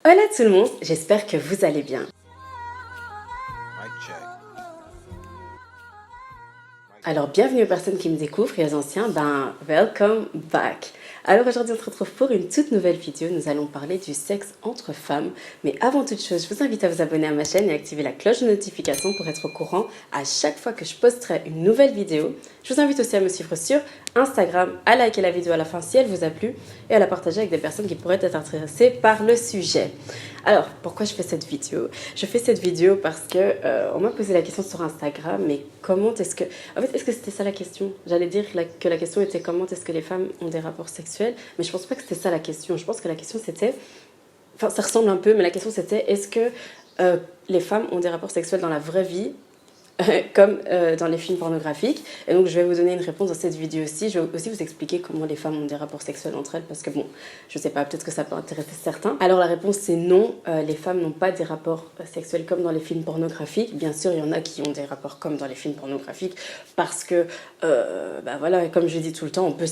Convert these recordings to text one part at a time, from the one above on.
Hola tout le monde, j'espère que vous allez bien. Alors bienvenue aux personnes qui me découvrent et aux anciens, welcome back. Alors aujourd'hui on se retrouve pour une toute nouvelle vidéo, nous allons parler du sexe entre femmes. Mais avant toute chose, je vous invite à vous abonner à ma chaîne et à activer la cloche de notification pour être au courant à chaque fois que je posterai une nouvelle vidéo. Je vous invite aussi à me suivre sur Instagram, à liker la vidéo à la fin si elle vous a plu et à la partager avec des personnes qui pourraient être intéressées par le sujet. Alors, pourquoi je fais cette vidéo? Je fais cette vidéo parce que on m'a posé la question sur Instagram, mais comment est-ce que... En fait, est-ce que c'était ça la question? J'allais dire que la question était comment est-ce que les femmes ont des rapports sexuels, mais je pense pas que c'était ça la question. Je pense que la question c'était... Enfin, ça ressemble un peu, mais la question c'était est-ce que les femmes ont des rapports sexuels dans la vraie vie comme dans les films pornographiques. Et donc je vais vous donner une réponse dans cette vidéo aussi. Je vais aussi vous expliquer comment les femmes ont des rapports sexuels entre elles, parce que bon, je sais pas, peut-être que ça peut intéresser certains. Alors la réponse c'est non, les femmes n'ont pas des rapports sexuels comme dans les films pornographiques. Bien sûr, il y en a qui ont des rapports comme dans les films pornographiques, parce que, voilà, comme je dis tout le temps, on peut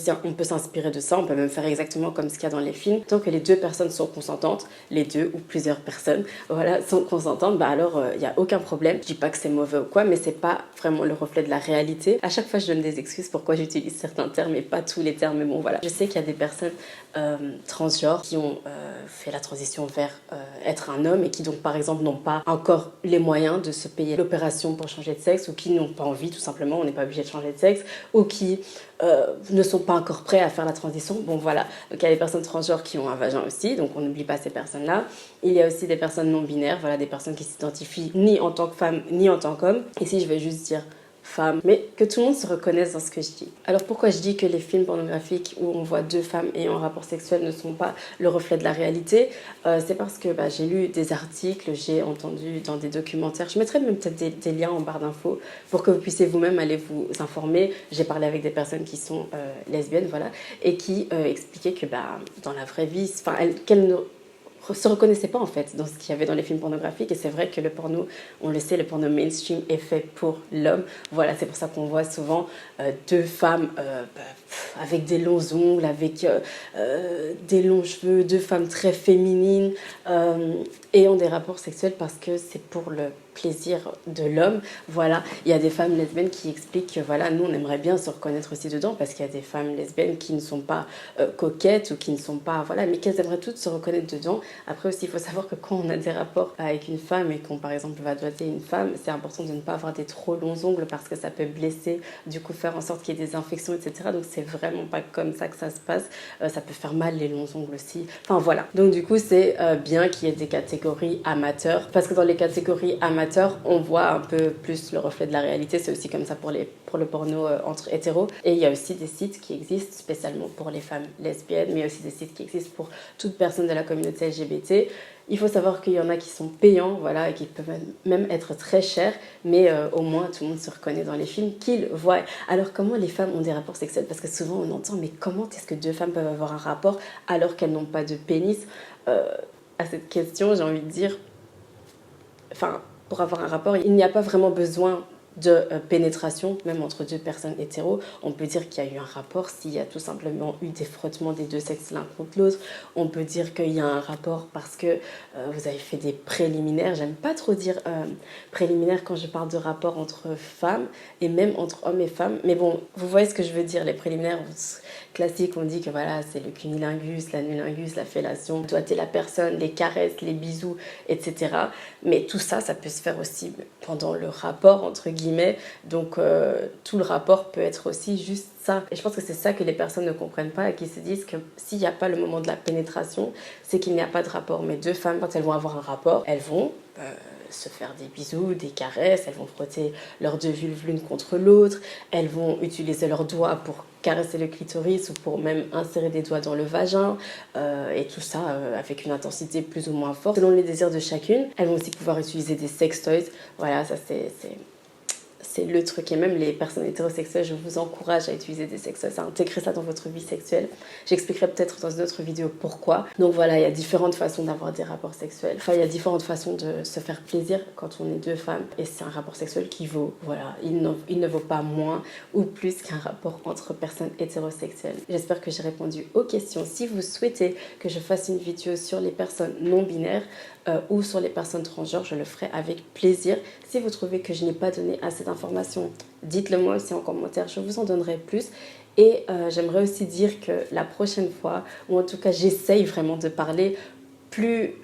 s'inspirer de ça, on peut même faire exactement comme ce qu'il y a dans les films. Tant que les deux personnes sont consentantes, les deux ou plusieurs personnes, voilà, sont consentantes, alors il n'y a aucun problème. Je dis pas que c'est mauvais ou quoi, mais c'est pas vraiment le reflet de la réalité. À chaque fois, je donne des excuses pourquoi j'utilise certains termes et pas tous les termes, mais bon, voilà. Je sais qu'il y a des personnes transgenres qui ont fait la transition vers être un homme et qui donc, par exemple, n'ont pas encore les moyens de se payer l'opération pour changer de sexe, ou qui n'ont pas envie, tout simplement, on n'est pas obligé de changer de sexe, ou qui ne sont pas encore prêts à faire la transition. Bon, voilà. Donc, il y a des personnes transgenres qui ont un vagin aussi, donc on n'oublie pas ces personnes-là. Il y a aussi des personnes non-binaires, voilà, des personnes qui s'identifient ni en tant que femme, ni en tant qu'homme. Ici, je vais juste dire femme, mais que tout le monde se reconnaisse dans ce que je dis. Alors pourquoi je dis que les films pornographiques où on voit deux femmes ayant un rapport sexuel ne sont pas le reflet de la réalité? C'est parce que j'ai lu des articles, j'ai entendu dans des documentaires, je mettrai même peut-être des liens en barre d'infos pour que vous puissiez vous-même aller vous informer. J'ai parlé avec des personnes qui sont lesbiennes, voilà, et qui expliquaient que dans la vraie vie, qu'elles ne se reconnaissaient pas en fait dans ce qu'il y avait dans les films pornographiques. Et c'est vrai que le porno, on le sait, le porno mainstream est fait pour l'homme. Voilà, c'est pour ça qu'on voit souvent deux femmes avec des longs ongles, avec des longs cheveux, deux femmes très féminines ayant des rapports sexuels parce que c'est pour le plaisir de l'homme. Voilà, il y a des femmes lesbiennes qui expliquent que voilà, nous on aimerait bien se reconnaître aussi dedans, parce qu'il y a des femmes lesbiennes qui ne sont pas coquettes ou qui ne sont pas, voilà, mais qu'elles aimeraient toutes se reconnaître dedans. Après aussi, il faut savoir que quand on a des rapports avec une femme et qu'on par exemple va doiter une femme, c'est important de ne pas avoir des trop longs ongles parce que ça peut blesser, du coup faire en sorte qu'il y ait des infections, etc. Donc c'est vraiment pas comme ça que ça se passe. Ça peut faire mal les longs ongles aussi. Enfin voilà. Donc du coup c'est bien qu'il y ait des catégories amateurs, parce que dans les catégories amateurs, on voit un peu plus le reflet de la réalité. C'est aussi comme ça pour le porno entre hétéros. Et il y a aussi des sites qui existent spécialement pour les femmes lesbiennes, mais il y a aussi des sites qui existent pour toute personne de la communauté LGBT. Il faut savoir qu'il y en a qui sont payants, voilà, et qui peuvent même être très chers, mais au moins tout le monde se reconnaît dans les films qu'ils voient. Alors comment les femmes ont des rapports sexuels? Parce que souvent on entend, mais comment est-ce que deux femmes peuvent avoir un rapport alors qu'elles n'ont pas de pénis? À cette question, j'ai envie de dire, pour avoir un rapport, il n'y a pas vraiment besoin de pénétration, même entre deux personnes hétéros. On peut dire qu'il y a eu un rapport s'il y a tout simplement eu des frottements des deux sexes l'un contre l'autre. On peut dire qu'il y a un rapport parce que vous avez fait des préliminaires. J'aime pas trop dire préliminaires quand je parle de rapport entre femmes et même entre hommes et femmes. Mais bon, vous voyez ce que je veux dire. Les préliminaires classiques, on dit que voilà, c'est le cunilingus, l'anulingus, la fellation, doigter la personne, les caresses, les bisous, etc. Mais tout ça, ça peut se faire aussi pendant le rapport, entre guillemets. Donc, tout le rapport peut être aussi juste ça. Et je pense que c'est ça que les personnes ne comprennent pas et qui se disent que s'il n'y a pas le moment de la pénétration, c'est qu'il n'y a pas de rapport. Mais deux femmes, quand elles vont avoir un rapport, elles vont se faire des bisous, des caresses, elles vont frotter leurs deux vulves l'une contre l'autre, elles vont utiliser leurs doigts pour caresser le clitoris ou pour même insérer des doigts dans le vagin, et tout ça avec une intensité plus ou moins forte selon les désirs de chacune. Elles vont aussi pouvoir utiliser des sex toys. Voilà, ça c'est le truc. Et même les personnes hétérosexuelles, je vous encourage à utiliser des sextoys, à intégrer ça dans votre vie sexuelle. J'expliquerai peut-être dans une autre vidéo pourquoi. Donc voilà, il y a différentes façons d'avoir des rapports sexuels. Enfin, il y a différentes façons de se faire plaisir quand on est deux femmes. Et c'est un rapport sexuel qui vaut, voilà, il ne vaut pas moins ou plus qu'un rapport entre personnes hétérosexuelles. J'espère que j'ai répondu aux questions. Si vous souhaitez que je fasse une vidéo sur les personnes non binaires ou sur les personnes transgenres, je le ferai avec plaisir. Si vous trouvez que je n'ai pas donné assez d'informations, dites-le moi aussi en commentaire, je vous en donnerai plus. Et j'aimerais aussi dire que la prochaine fois, ou en tout cas j'essaye vraiment de parler plus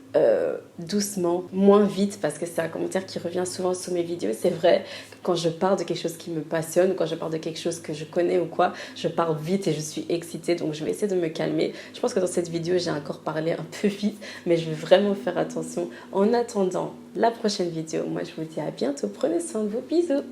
doucement, moins vite, parce que c'est un commentaire qui revient souvent sous mes vidéos. C'est vrai que quand je parle de quelque chose qui me passionne, quand je parle de quelque chose que je connais ou quoi, je parle vite et je suis excitée, donc je vais essayer de me calmer. Je pense que dans cette vidéo, j'ai encore parlé un peu vite, mais je vais vraiment faire attention. En attendant la prochaine vidéo, moi je vous dis à bientôt, prenez soin de vous, bisous.